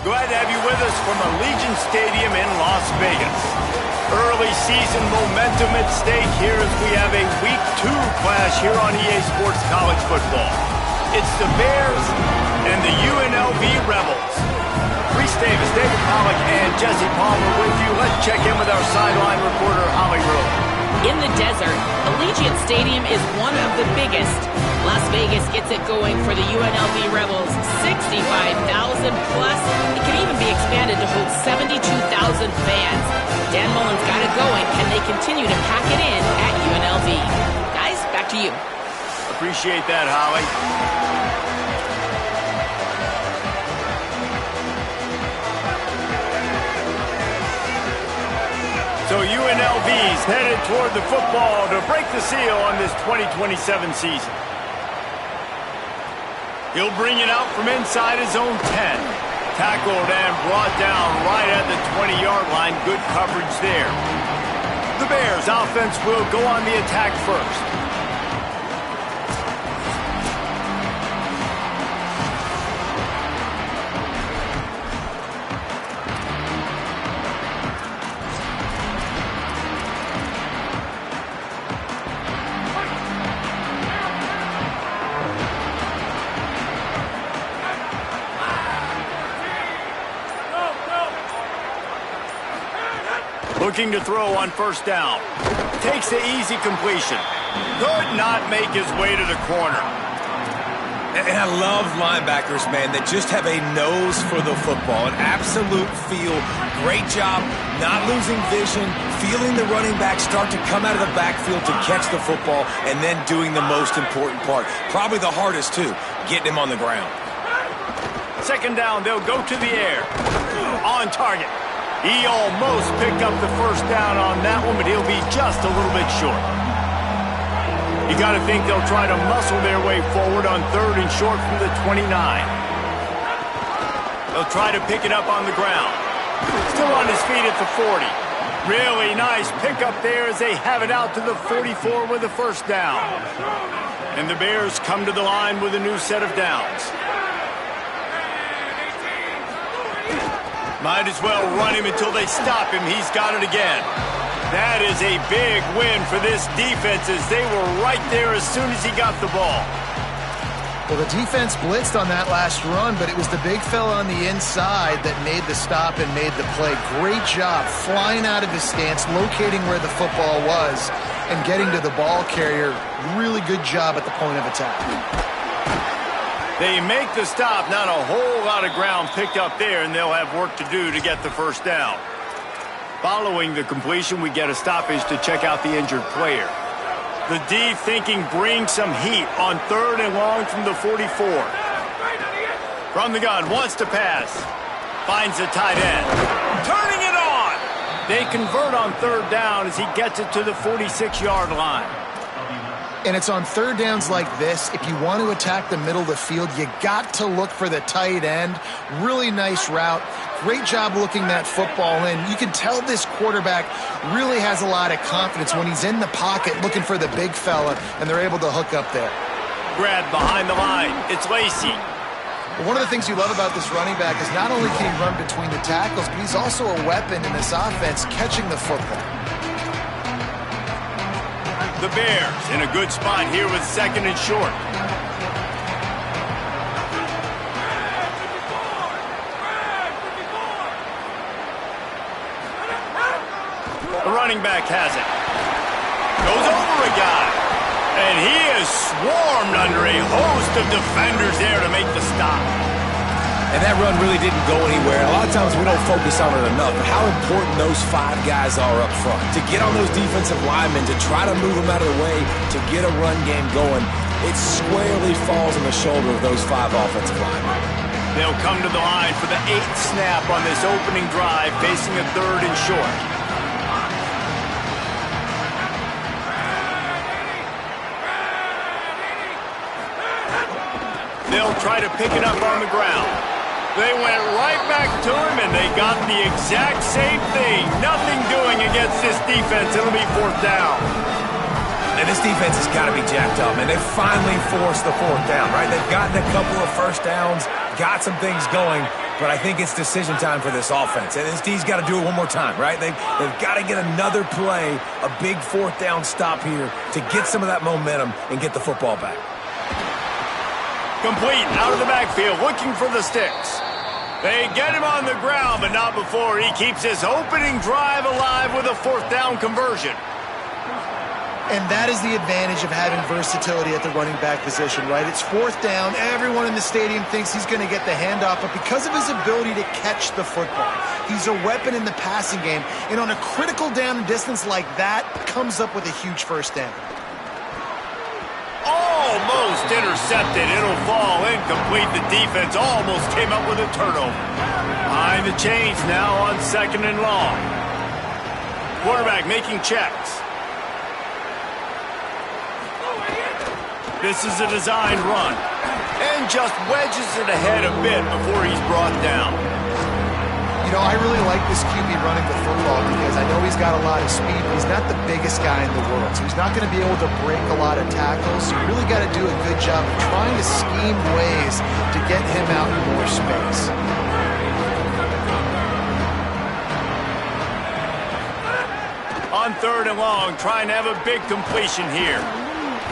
Glad to have you with us from Allegiant Stadium in Las Vegas. Early season momentum at stake here as we have a Week 2 clash here on EA Sports College Football. It's the Bears and the UNLV Rebels. Reese Davis, David Pollack, and Jesse Palmer with you. Let's check in with our sideline reporter, Holly Rose. In the desert, Allegiant Stadium is one of the biggest. Las Vegas gets it going for the UNLV Rebels, 65,000 plus. It can even be expanded to hold 72,000 fans. Dan Mullen's got it going. Can they continue to pack it in at UNLV? Guys, back to you. Appreciate that, Holly. So UNLV's headed toward the football to break the seal on this 2027 season. He'll bring it out from inside his own 10. Tackled and brought down right at the 20-yard line. Good coverage there. The Bears offense will go on the attack first. Looking to throw on first down. Takes the easy completion. Could not make his way to the corner. And I love linebackers, man, that just have a nose for the football, an absolute feel. Great job not losing vision, feeling the running back start to come out of the backfield to catch the football, and then doing the most important part. Probably the hardest, too, getting him on the ground. Second down, they'll go to the air. On target. He almost picked up the first down on that one, but he'll be just a little bit short. You got to think they'll try to muscle their way forward on third and short from the 29. They'll try to pick it up on the ground. Still on his feet at the 40. Really nice pickup there as they have it out to the 44 with a first down. And the Bears come to the line with a new set of downs. Might as well run him until they stop him. He's got it again. That is a big win for this defense as they were right there as soon as he got the ball. Well, the defense blitzed on that last run, but it was the big fella on the inside that made the stop and made the play. Great job flying out of his stance, locating where the football was, and getting to the ball carrier. Really good job at the point of attack. They make the stop, not a whole lot of ground picked up there, and they'll have work to do to get the first down. Following the completion, we get a stoppage to check out the injured player. The D thinking bring some heat on third and long from the 44. From the gun, wants to pass. Finds the tight end. Turning it on! They convert on third down as he gets it to the 46-yard line. And it's on third downs like this, if you want to attack the middle of the field, you got to look for the tight end. Really nice route. Great job looking that football in. You can tell this quarterback really has a lot of confidence when he's in the pocket looking for the big fella, and they're able to hook up there. Grab behind the line. It's Lacey. One of the things you love about this running back is not only can he run between the tackles, but he's also a weapon in this offense catching the football. The Bears in a good spot here with second and short. The running back has it. Goes over a guy. And he is swarmed under a host of defenders there to make the stop. And that run really didn't go anywhere. A lot of times we don't focus on it enough, but how important those 5 guys are up front. To get on those defensive linemen, to try to move them out of the way, to get a run game going, it squarely falls on the shoulder of those 5 offensive linemen. They'll come to the line for the 8th snap on this opening drive, facing a third and short. They'll try to pick it up on the ground. They went right back to him, and they got the exact same thing. Nothing doing against this defense. It'll be fourth down. And this defense has got to be jacked up, man. They finally forced the fourth down, right? They've gotten a couple of first downs, got some things going, but I think it's decision time for this offense. And this D's got to do it one more time, right? They've got to get another play, a big fourth down stop here to get some of that momentum and get the football back. Complete out of the backfield, looking for the sticks. They get him on the ground, but not before he keeps his opening drive alive with a fourth down conversion. And that is the advantage of having versatility at the running back position, right? It's fourth down. Everyone in the stadium thinks he's going to get the handoff, but because of his ability to catch the football, he's a weapon in the passing game. And on a critical down and distance like that, comes up with a huge first down. Almost intercepted. It'll fall incomplete. The defense almost came up with a turnover. Behind the chains now on 2nd and long. Quarterback making checks. This is a designed run. And just wedges it ahead a bit before he's brought down. You know, I really like this QB running the football because I know he's got a lot of speed, but he's not the biggest guy in the world. So he's not going to be able to break a lot of tackles. So you really got to do a good job of trying to scheme ways to get him out in more space. On 3rd and long, trying to have a big completion here.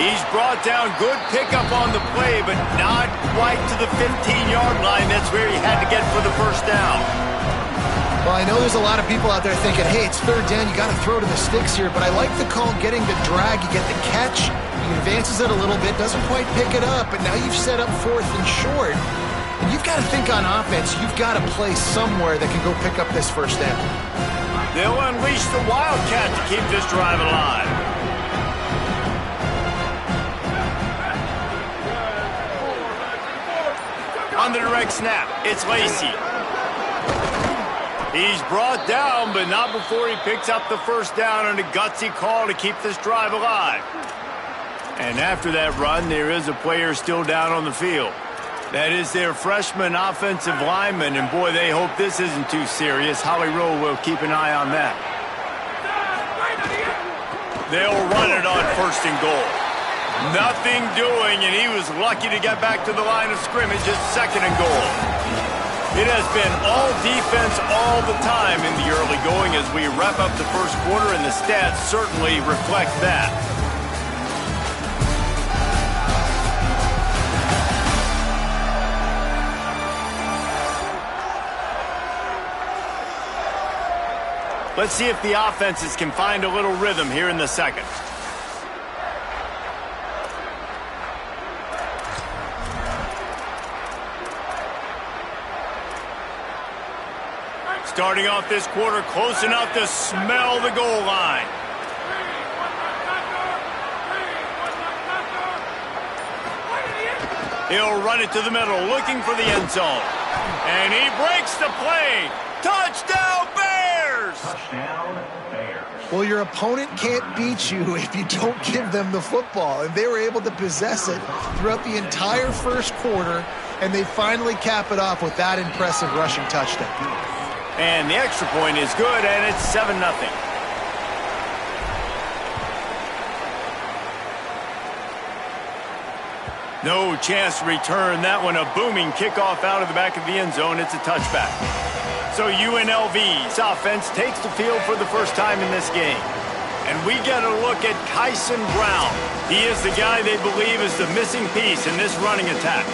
He's brought down, good pickup on the play, but not quite to the 15-yard line. That's where he had to get for the first down. Well, I know there's a lot of people out there thinking, hey, it's 3rd down, you got to throw to the sticks here, but I like the call getting the drag. You get the catch, he advances it a little bit, doesn't quite pick it up, but now you've set up 4th and short. And you've got to think on offense, you've got to play somewhere that can go pick up this first down. They'll unleash the Wildcat to keep this drive alive. On the direct snap, it's Lacey. He's brought down, but not before he picks up the first down on a gutsy call to keep this drive alive. And after that run, there is a player still down on the field. That is their freshman offensive lineman, and boy, they hope this isn't too serious. Holly Rowe will keep an eye on that. They'll run it on 1st and goal. Nothing doing, and he was lucky to get back to the line of scrimmage at 2nd and goal. It has been all defense all the time in the early going as we wrap up the first quarter, and the stats certainly reflect that. Let's see if the offenses can find a little rhythm here in the second. Starting off this quarter close enough to smell the goal line. He'll run it to the middle, looking for the end zone. And he breaks the play. Touchdown, Bears! Touchdown, Bears. Well, your opponent can't beat you if you don't give them the football. And they were able to possess it throughout the entire first quarter, and they finally cap it off with that impressive rushing touchdown. And the extra point is good, and it's 7-0. No chance to return that one. A booming kickoff out of the back of the end zone. It's a touchback. So UNLV's offense takes the field for the first time in this game. And we get a look at Kyson Brown. He is the guy they believe is the missing piece in this running attack.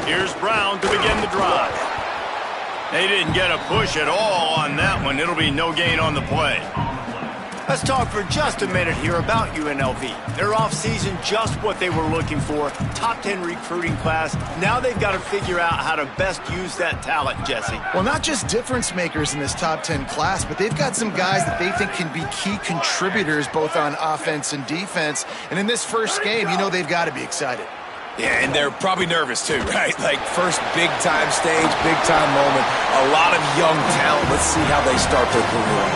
Here's Brown to begin the drive. They didn't get a push at all on that one. It'll be no gain on the play. Let's talk for just a minute here about UNLV. Their offseason, just what they were looking for. Top 10 recruiting class. Now they've got to figure out how to best use that talent, Jesse. Well, not just difference makers in this top 10 class, but they've got some guys that they think can be key contributors both on offense and defense. And in this first game, you know they've got to be excited. Yeah, and they're probably nervous too, right? Like first big-time stage, big-time moment. A lot of young talent. Let's see how they start their career.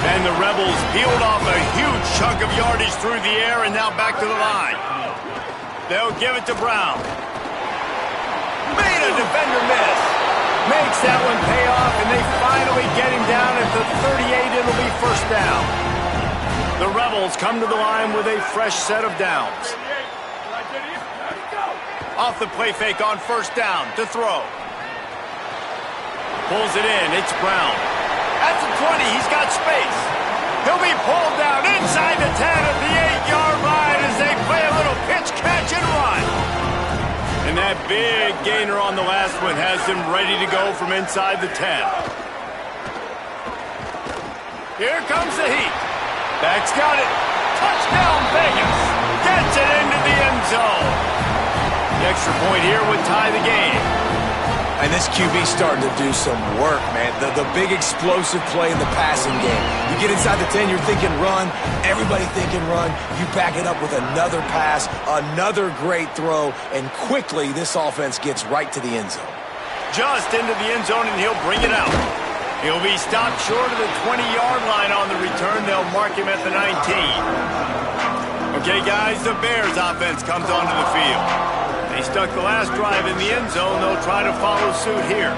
And the Rebels peeled off a huge chunk of yardage through the air and now back to the line. They'll give it to Brown. Made a defender miss. Makes that one pay off, and they finally get him down at the 38. It'll be first down. The Rebels come to the line with a fresh set of downs. Off the play fake on first down to throw. Pulls it in. It's Brown. At the 20, he's got space. He'll be pulled down inside the 10 at the 8-yard line as they play a little pitch, catch, and run. And that big gainer on the last one has them ready to go from inside the 10. Here comes the heat. Back's got it. Touchdown, Vegas. Gets it into the end zone. The extra point here would tie the game. And this QB starting to do some work, man. The big explosive play in the passing game. You get inside the 10, you're thinking run. Everybody thinking run. You back it up with another pass, another great throw, and quickly this offense gets right to the end zone. Just into the end zone, and he'll bring it out. He'll be stopped short of the 20-yard line on the return. They'll mark him at the 19. Okay, guys, the Bears offense comes onto the field. They stuck the last drive in the end zone. They'll try to follow suit here.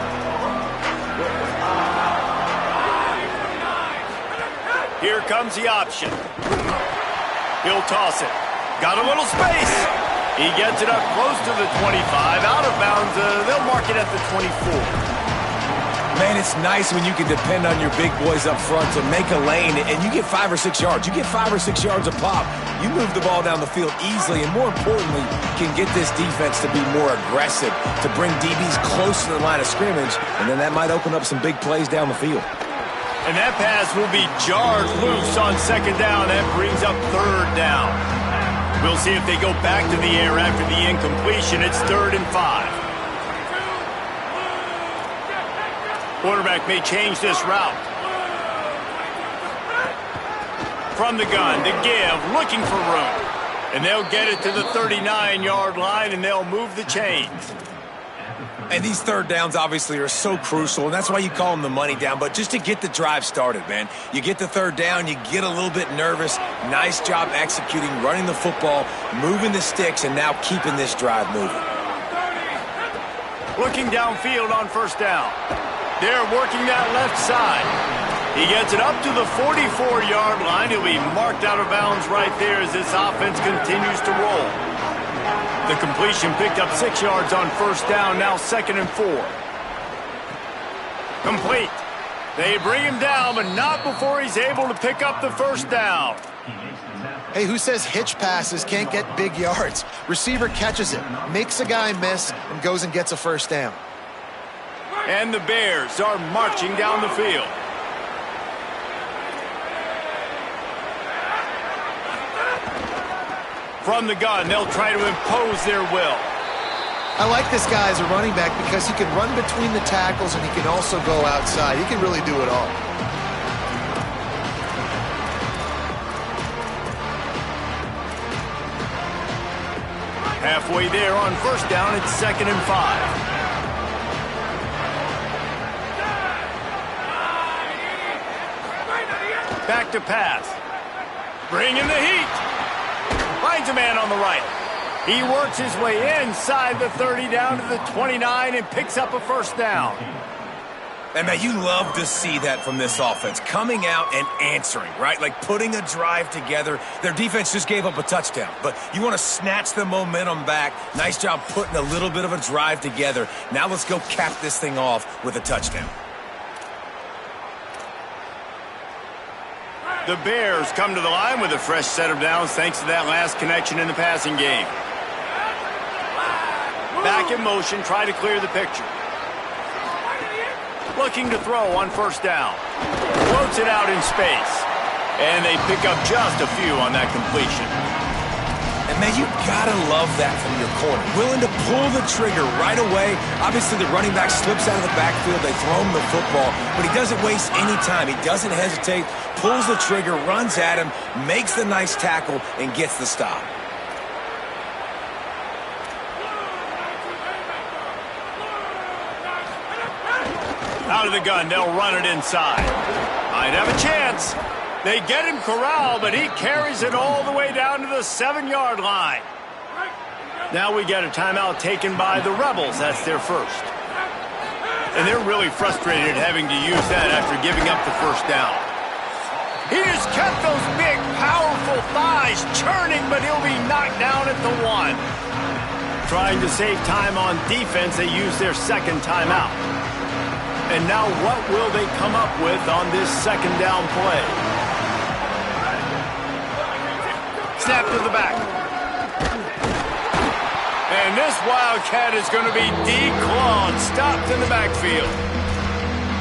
Here comes the option. He'll toss it. Got a little space. He gets it up close to the 25. Out of bounds. They'll mark it at the 24. Man, it's nice when you can depend on your big boys up front to make a lane, and you get 5 or 6 yards. You get 5 or 6 yards a pop. You move the ball down the field easily, and more importantly, can get this defense to be more aggressive, to bring DBs close to the line of scrimmage, and then that might open up some big plays down the field. And that pass will be jarred loose on second down. That brings up third down. We'll see if they go back to the air after the incompletion. It's 3rd and 5. Quarterback may change this route. From the gun, the give, looking for room. And they'll get it to the 39-yard line, and they'll move the chains. And these third downs obviously are so crucial, and that's why you call them the money down. But just to get the drive started, man, you get the third down, you get a little bit nervous. Nice job executing, running the football, moving the sticks, and now keeping this drive moving. Looking downfield on first down. They're working that left side. He gets it up to the 44-yard line. He'll be marked out of bounds right there as this offense continues to roll. The completion picked up 6 yards on first down, now 2nd and 4. Complete. They bring him down, but not before he's able to pick up the first down. Hey, who says hitch passes can't get big yards? Receiver catches it, makes a guy miss, and goes and gets a first down. And the Bears are marching down the field. From the gun, they'll try to impose their will. I like this guy as a running back because he can run between the tackles and he can also go outside. He can really do it all. Halfway there on first down, it's 2nd and 5. Back to pass. Bring in the heat. Finds a man on the right. He works his way inside the 30 down to the 29 and picks up a first down. And, man, you love to see that from this offense, coming out and answering, right? Like putting a drive together. Their defense just gave up a touchdown, but you want to snatch the momentum back. Nice job putting a little bit of a drive together. Now let's go cap this thing off with a touchdown. The Bears come to the line with a fresh set of downs thanks to that last connection in the passing game. Back in motion, try to clear the picture. Looking to throw on first down. Floats it out in space. And they pick up just a few on that completion. And, man, you got to love that from your corner. Willing to pull the trigger right away. Obviously, the running back slips out of the backfield. They throw him the football. But he doesn't waste any time. He doesn't hesitate. Pulls the trigger, runs at him, makes the nice tackle, and gets the stop. Out of the gun, they'll run it inside. Might have a chance. They get him corralled, but he carries it all the way down to the 7-yard line. Now we get a timeout taken by the Rebels. That's their first. And they're really frustrated having to use that after giving up the first down. He just kept those big, powerful thighs churning, but he'll be knocked down at the 1. Trying to save time on defense, they use their second timeout. And now what will they come up with on this second down play? Snap to the back. And this Wildcat is going to be declawed, stopped in the backfield.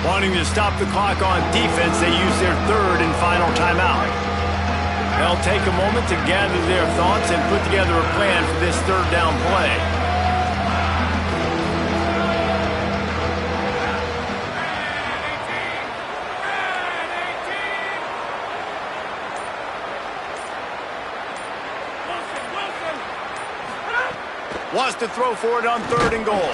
Wanting to stop the clock on defense, they use their third and final timeout. They'll take a moment to gather their thoughts and put together a plan for this third down play. Wants to throw for it on 3rd and goal.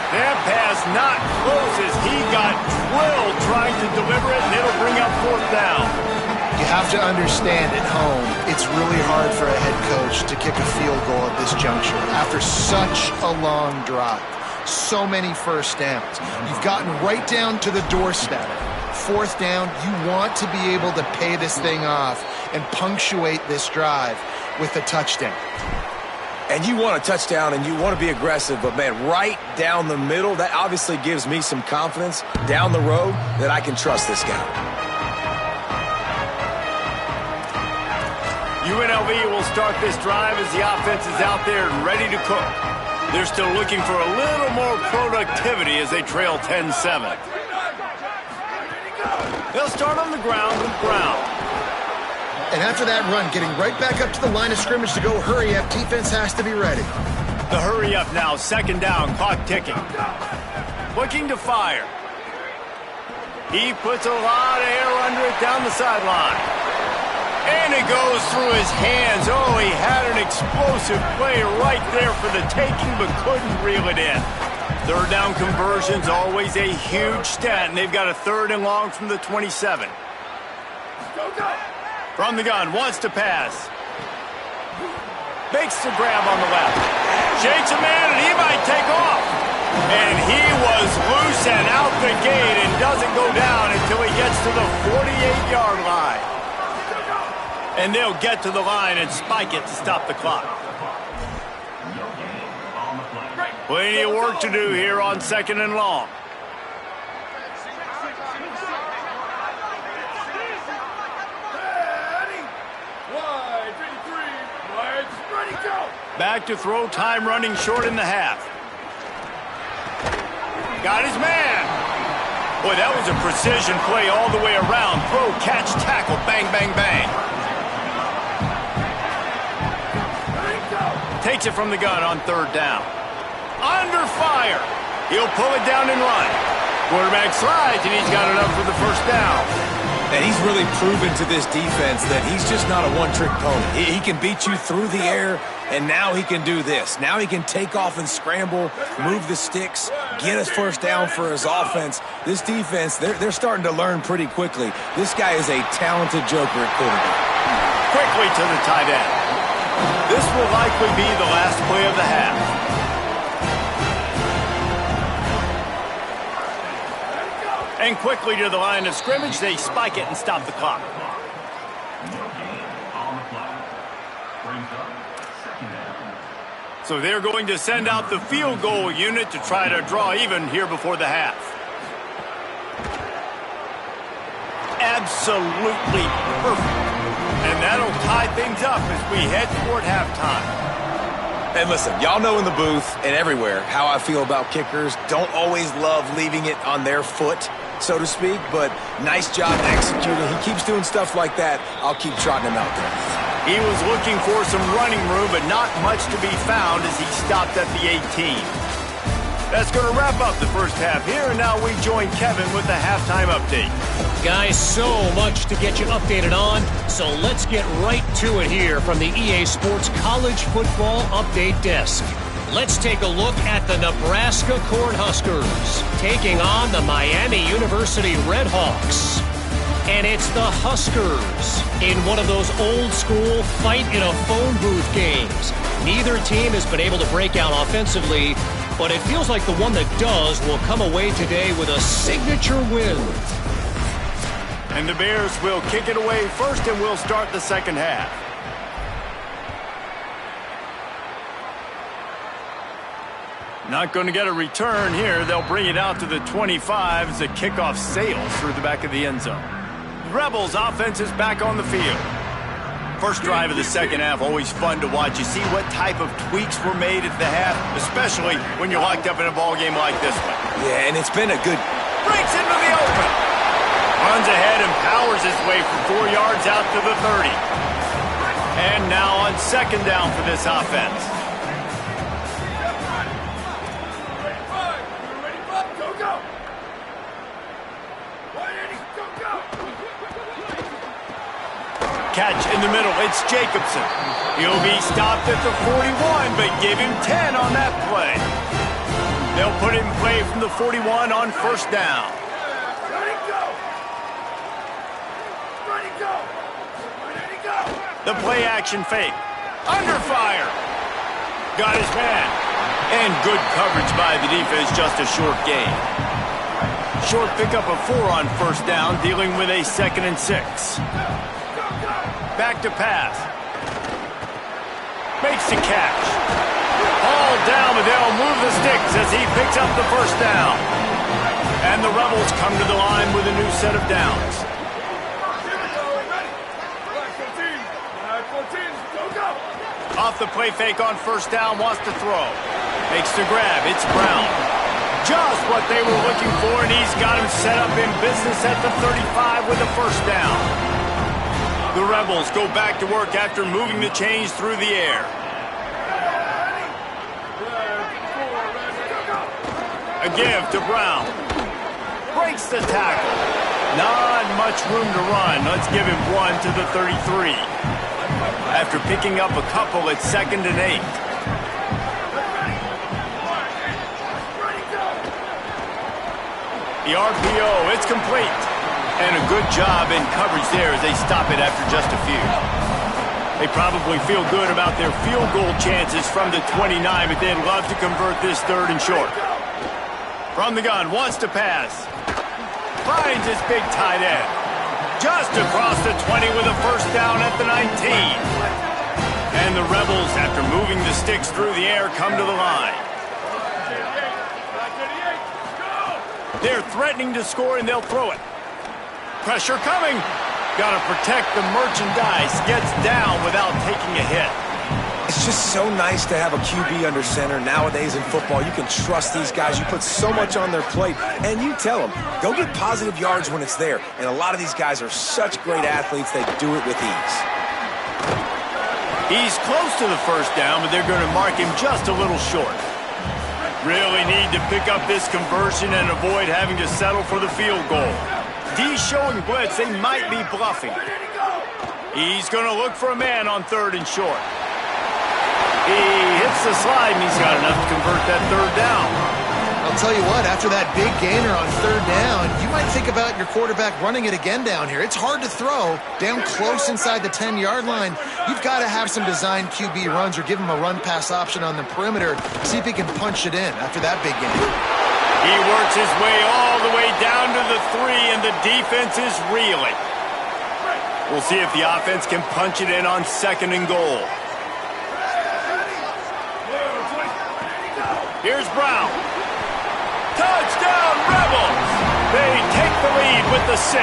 That pass not close as he got drilled trying to deliver it, and it'll bring up 4th down. You have to understand at home, it's really hard for a head coach to kick a field goal at this juncture after such a long drive. So many first downs. You've gotten right down to the doorstep. 4th down, you want to be able to pay this thing off and punctuate this drive with a touchdown. And you want a touchdown and you want to be aggressive, but man, right down the middle, that obviously gives me some confidence down the road that I can trust this guy. UNLV will start this drive as the offense is out there and ready to cook. They're still looking for a little more productivity as they trail 10-7. They'll start on the ground with Brown. And after that run, getting right back up to the line of scrimmage to go hurry up, defense has to be ready. The hurry up now, 2nd down, clock ticking. Looking to fire. He puts a lot of air under it down the sideline. And it goes through his hands. Oh, he had an explosive play right there for the taking, but couldn't reel it in. 3rd down conversion's always a huge stat, and they've got a 3rd and long from the 27. From the gun, wants to pass. Makes the grab on the left. Shakes a man, and he might take off. And he was loose and out the gate and doesn't go down until he gets to the 48-yard line. And they'll get to the line and spike it to stop the clock. Plenty of work to do here on 2nd and long. Back to throw, time running short in the half. Got his man. Boy, that was a precision play all the way around. Throw, catch, tackle, bang, bang, bang. Takes it from the gun on 3rd down. Under fire. He'll pull it down and run. Quarterback slides, and he's got enough for the first down. And he's really proven to this defense that he's just not a one-trick pony. He can beat you through the air, and now he can do this. Now he can take off and scramble, move the sticks, get us first down for his offense. This defense, they're starting to learn pretty quickly. This guy is a talented joker at quarterback. Quickly to the tight end. This will likely be the last play of the half. And quickly to the line of scrimmage, they spike it and stop the clock. So they're going to send out the field goal unit to try to draw even here before the half. Absolutely perfect. And that'll tie things up as we head toward halftime. And listen, y'all know in the booth and everywhere how I feel about kickers. Don't always love leaving it on their foot, so to speak, but nice job executing. He keeps doing stuff like that. I'll keep trotting him out there. He was looking for some running room, but not much to be found as he stopped at the 18. That's going to wrap up the first half here, and now we join Kevin with the halftime update. Guys, so much to get you updated on, so let's get right to it here from the EA Sports College Football Update Desk. Let's take a look at the Nebraska Cornhuskers taking on the Miami University Redhawks. And it's the Huskers in one of those old-school fight-in-a-phone-booth games. Neither team has been able to break out offensively, but it feels like the one that does will come away today with a signature win. And the Bears will kick it away first, and we'll start the second half. Not going to get a return here. They'll bring it out to the 25 as the kickoff sails through the back of the end zone. Rebels offense is back on the field. First drive of the second half, always fun to watch. You see what type of tweaks were made at the half, especially when you're locked up in a ball game like this one. Yeah, and it's been a good... Breaks into the open. Runs ahead and powers his way for 4 yards out to the 30. And now on second down for this offense. Catch in the middle, it's Jacobson. He'll be stopped at the 41, but give him 10 on that play. They'll put him in play from the 41 on first down. The play action fake. Under fire. Got his man. And good coverage by the defense, just a short gain. Short pickup of 4 on first down, dealing with a 2nd and 6. Back to pass. Makes the catch. All down, but they'll move the sticks as he picks up the first down. And the Rebels come to the line with a new set of downs. Off the play fake on first down, wants to throw. Makes the grab, it's Brown. Just what they were looking for, and he's got him set up in business at the 35 with the first down. The Rebels go back to work after moving the chains through the air. A give to Brown. Breaks the tackle. Not much room to run. Let's give him 1 to the 33. After picking up a couple at 2nd and 8. The RPO, it's complete. And a good job in coverage there as they stop it after just a few. They probably feel good about their field goal chances from the 29, but they'd love to convert this 3rd and short. From the gun, wants to pass. Finds his big tight end. Just across the 20 with a first down at the 19. And the Rebels, after moving the sticks through the air, come to the line. They're threatening to score, and they'll throw it. Pressure coming. Got to protect the merchandise. Gets down without taking a hit. It's just so nice to have a QB under center. Nowadays in football, you can trust these guys. You put so much on their plate, and you tell them, go get positive yards when it's there. And a lot of these guys are such great athletes, they do it with ease. He's close to the first down, but they're going to mark him just a little short. Really need to pick up this conversion and avoid having to settle for the field goal. D showing blitz, they might be bluffing. He's going to look for a man on 3rd and short. He hits the slide, and he's got enough to convert that 3rd down. I'll tell you what, after that big gainer on 3rd down, you might think about your quarterback running it again down here. It's hard to throw down close inside the 10-yard line. You've got to have some designed QB runs or give him a run-pass option on the perimeter. See if he can punch it in after that big gain. He works his way all the way down to the 3, and the defense is reeling. We'll see if the offense can punch it in on 2nd and goal. Here's Brown. Touchdown, Rebels! They take the lead with the 6.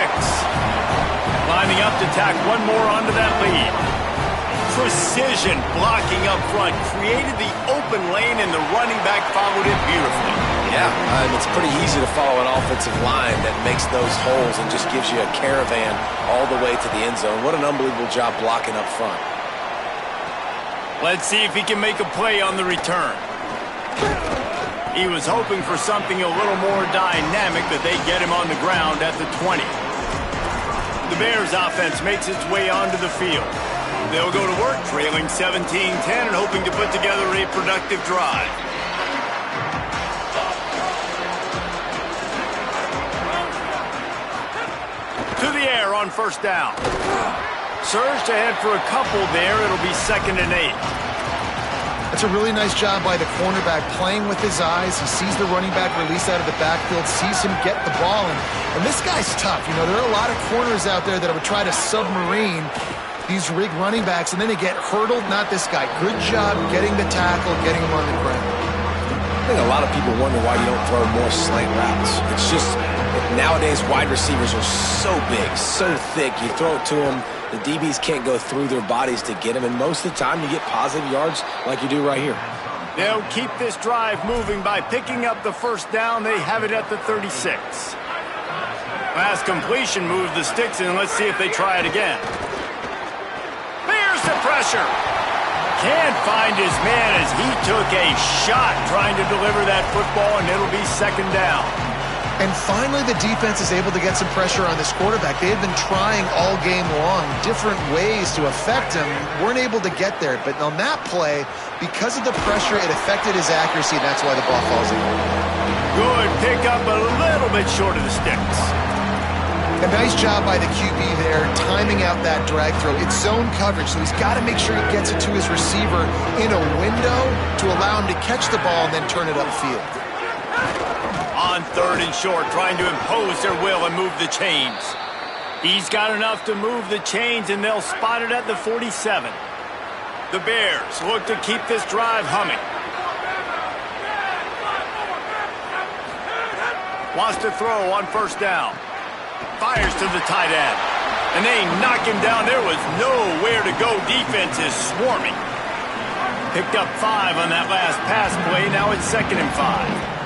Lining up to tack one more onto that lead. Precision blocking up front. Created the open lane, and the running back followed it beautifully. Yeah, it's pretty easy to follow an offensive line that makes those holes and just gives you a caravan all the way to the end zone. What an unbelievable job blocking up front. Let's see if he can make a play on the return. He was hoping for something a little more dynamic, but they get him on the ground at the 20. The Bears offense makes its way onto the field. They'll go to work, trailing 17-10 and hoping to put together a productive drive. To the air on first down. Surged ahead for a couple there. It'll be 2nd and 8. That's a really nice job by the cornerback playing with his eyes. He sees the running back release out of the backfield, sees him get the ball. And this guy's tough. You know, there are a lot of corners out there that would try to submarine these rig running backs, and then they get hurdled. Not this guy. Good job getting the tackle, getting him on the ground. I think a lot of people wonder why you don't throw more slant routes. It's just nowadays wide receivers are so big, so thick. You throw it to them, the DBs can't go through their bodies to get them, and most of the time you get positive yards like you do right here. They'll keep this drive moving by picking up the first down. They have it at the 36. Last completion moved the sticks in. Let's see if they try it again. There's the pressure. Can't find his man as he took a shot trying to deliver that football, and it'll be 2nd down. And finally, the defense is able to get some pressure on this quarterback. They had been trying all game long, different ways to affect him, weren't able to get there. But on that play, because of the pressure, it affected his accuracy, and that's why the ball falls in. Good pick up, a little bit short of the sticks. A nice job by the QB there, timing out that drag throw. It's zone coverage, so he's got to make sure he gets it to his receiver in a window to allow him to catch the ball and then turn it upfield. On 3rd and short, trying to impose their will and move the chains. He's got enough to move the chains, and they'll spot it at the 47. The Bears look to keep this drive humming. Wants to throw on first down. Fires to the tight end. And they knock him down. There was nowhere to go. Defense is swarming. Picked up 5 on that last pass play. Now it's 2nd and 5.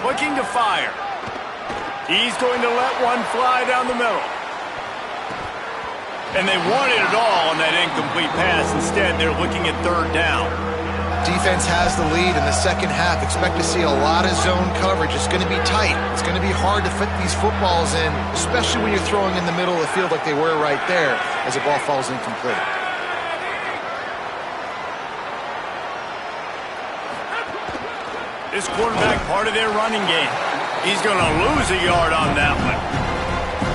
Looking to fire. He's going to let one fly down the middle. And they wanted it all on that incomplete pass. Instead, they're looking at 3rd down. Defense has the lead in the second half. Expect to see a lot of zone coverage. It's going to be tight. It's going to be hard to fit these footballs in, especially when you're throwing in the middle of the field like they were right there as the ball falls incomplete. This quarterback part of their running game. He's going to lose a yard on that one.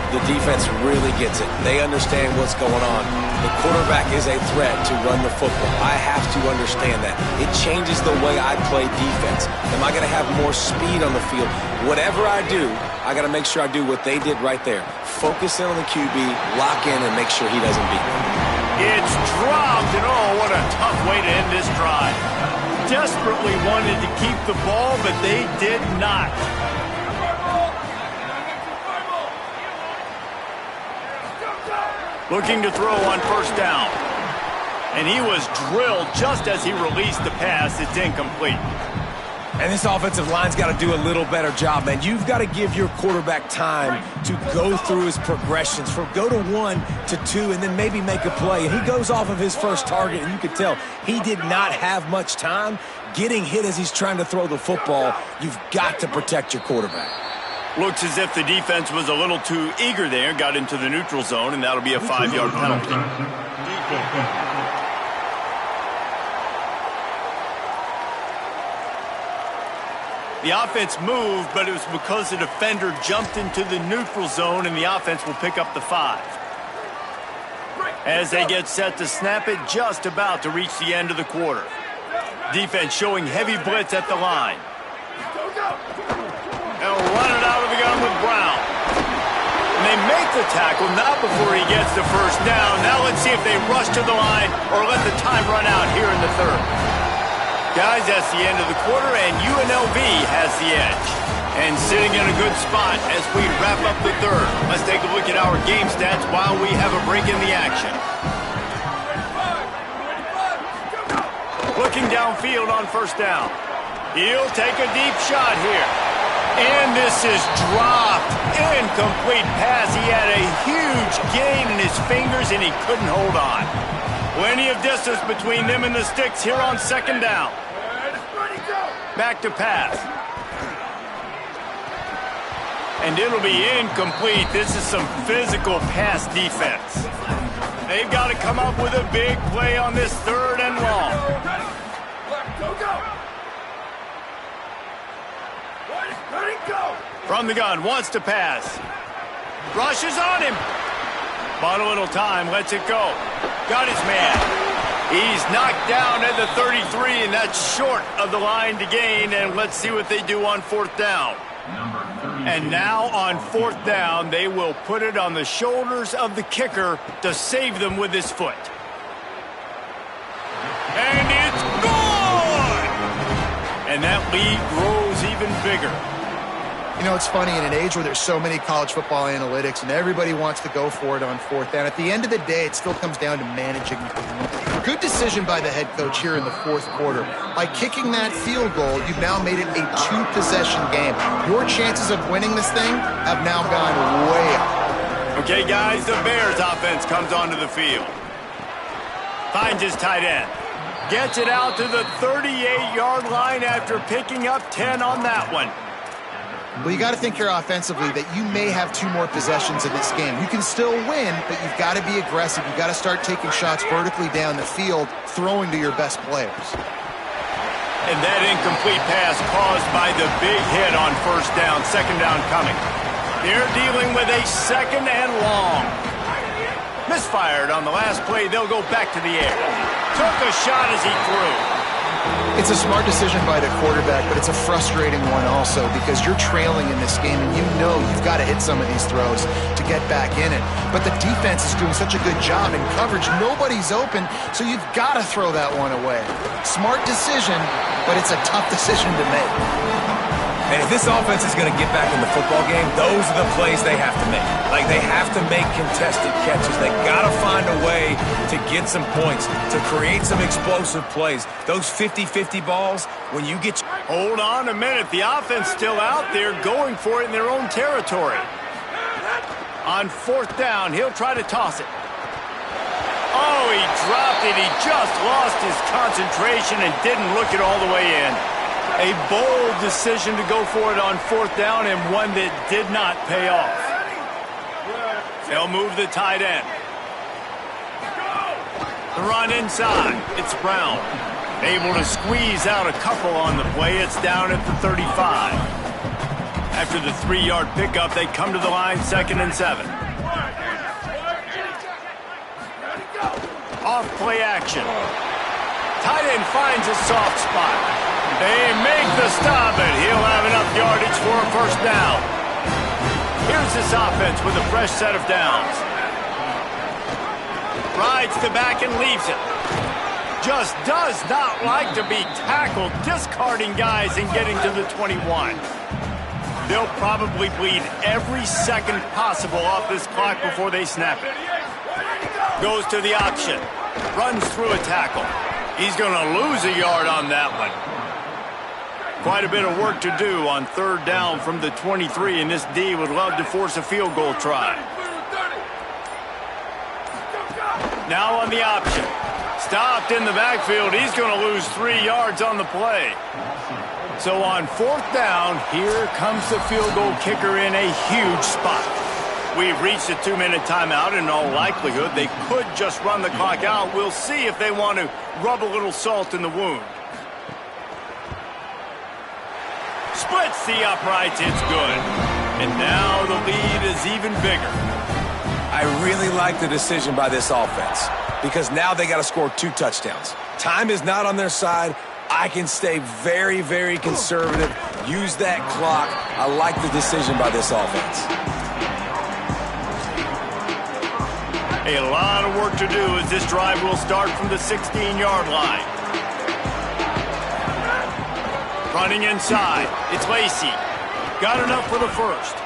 The defense really gets it. They understand what's going on. The quarterback is a threat to run the football. I have to understand that. It changes the way I play defense. Am I going to have more speed on the field? Whatever I do, I got to make sure I do what they did right there. Focus in on the QB, lock in, and make sure he doesn't beat me. It's dropped, and oh, what a tough way to end this drive. Desperately wanted to keep the ball, but they did not. Looking to throw on first down. And he was drilled just as he released the pass. It's incomplete. And this offensive line's got to do a little better job, man. You've got to give your quarterback time to go through his progressions from go to 1 to 2 and then maybe make a play. And he goes off of his first target, and you could tell he did not have much time getting hit as he's trying to throw the football. You've got to protect your quarterback. Looks as if the defense was a little too eager there, got into the neutral zone, and that'll be a 5-yard penalty. The offense moved, but it was because the defender jumped into the neutral zone, and the offense will pick up the 5. As they get set to snap it, just about to reach the end of the quarter. Defense showing heavy blitz at the line. They'll run it out of the gun with Brown. And they make the tackle, not before he gets the first down. Now let's see if they rush to the line or let the time run out here in the 3rd. Guys, that's the end of the quarter, and UNLV has the edge. And sitting in a good spot as we wrap up the 3rd. Let's take a look at our game stats while we have a break in the action. Looking downfield on first down. He'll take a deep shot here. And this is dropped. Incomplete pass. He had a huge gain in his fingers, and he couldn't hold on. Plenty of distance between them and the sticks here on 2nd down. Back to pass. And it'll be incomplete. This is some physical pass defense. They've got to come up with a big play on this 3rd and long. Ready, go. From the gun, wants to pass. Rushes on him. Bought a little time, lets it go. Got his man. He's knocked down at the 33, and that's short of the line to gain. And let's see what they do on 4th down. And now on 4th down, they will put it on the shoulders of the kicker to save them with his foot. And it's gone! And that lead grows even bigger. You know, it's funny, in an age where there's so many college football analytics and everybody wants to go for it on 4th down, at the end of the day, it still comes down to managing the game. Good decision by the head coach here in the 4th quarter. By kicking that field goal, you've now made it a 2-possession game. Your chances of winning this thing have now gone way up. Okay, guys, the Bears offense comes onto the field. Finds his tight end. Gets it out to the 38-yard line after picking up 10 on that one. Well, you got to think here offensively that you may have 2 more possessions in this game. You can still win, but you've got to be aggressive. You've got to start taking shots vertically down the field, throwing to your best players. And that incomplete pass caused by the big hit on 1st down, 2nd down coming. They're dealing with a 2nd and long. Misfired on the last play. They'll go back to the air. Took a shot as he threw. It's a smart decision by the quarterback, but it's a frustrating one also because you're trailing in this game and you know you've got to hit some of these throws to get back in it. But the defense is doing such a good job in coverage. Nobody's open, so you've got to throw that one away. Smart decision, but it's a tough decision to make. And if this offense is going to get back in the football game, those are the plays they have to make. Like, they have to make contested catches. They got to find a way to get some points, to create some explosive plays. Those 50-50 balls, when you get... Hold on a minute. The offense still out there going for it in their own territory. On 4th down, he'll try to toss it. Oh, he dropped it. He just lost his concentration and didn't look it all the way in. A bold decision to go for it on 4th down and one that did not pay off. They'll move the tight end. The run inside. It's Brown. Able to squeeze out a couple on the play. It's down at the 35. After the 3-yard pickup, they come to the line 2nd and 7. Off play action. Tight end finds a soft spot. They make the stop, and he'll have enough yardage for a 1st down. Here's this offense with a fresh set of downs. Rides the back and leaves it. Just does not like to be tackled, discarding guys and getting to the 21. They'll probably bleed every second possible off this clock before they snap it. Goes to the option. Runs through a tackle. He's going to lose a yard on that one. Quite a bit of work to do on 3rd down from the 23, and this D would love to force a field goal try. Now on the option. Stopped in the backfield. He's going to lose 3 yards on the play. So on 4th down, here comes the field goal kicker in a huge spot. We've reached a 2-minute timeout. In all likelihood, they could just run the clock out. We'll see if they want to rub a little salt in the wound. Splits the uprights, it's good. And now the lead is even bigger. I really like the decision by this offense because now they got to score 2 touchdowns. Time is not on their side. I can stay very, very conservative, use that clock. I like the decision by this offense. A lot of work to do as this drive will start from the 16-yard line. Running inside. It's Lacey. Got enough for the 1st.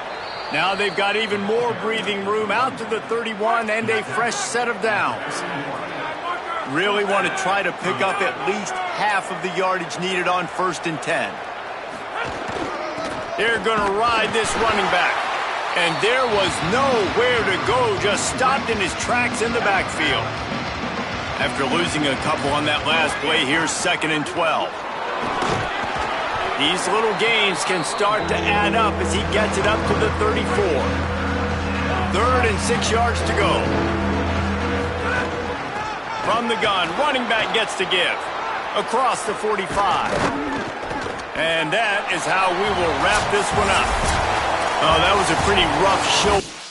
Now they've got even more breathing room out to the 31 and a fresh set of downs. Really want to try to pick up at least half of the yardage needed on 1st and 10. They're going to ride this running back. And there was nowhere to go, just stopped in his tracks in the backfield. After losing a couple on that last play, here's 2nd and 12. These little gains can start to add up as he gets it up to the 34. 3rd and 6 yards to go. From the gun, running back gets to give. Across the 45. And that is how we will wrap this one up. Oh, that was a pretty rough show.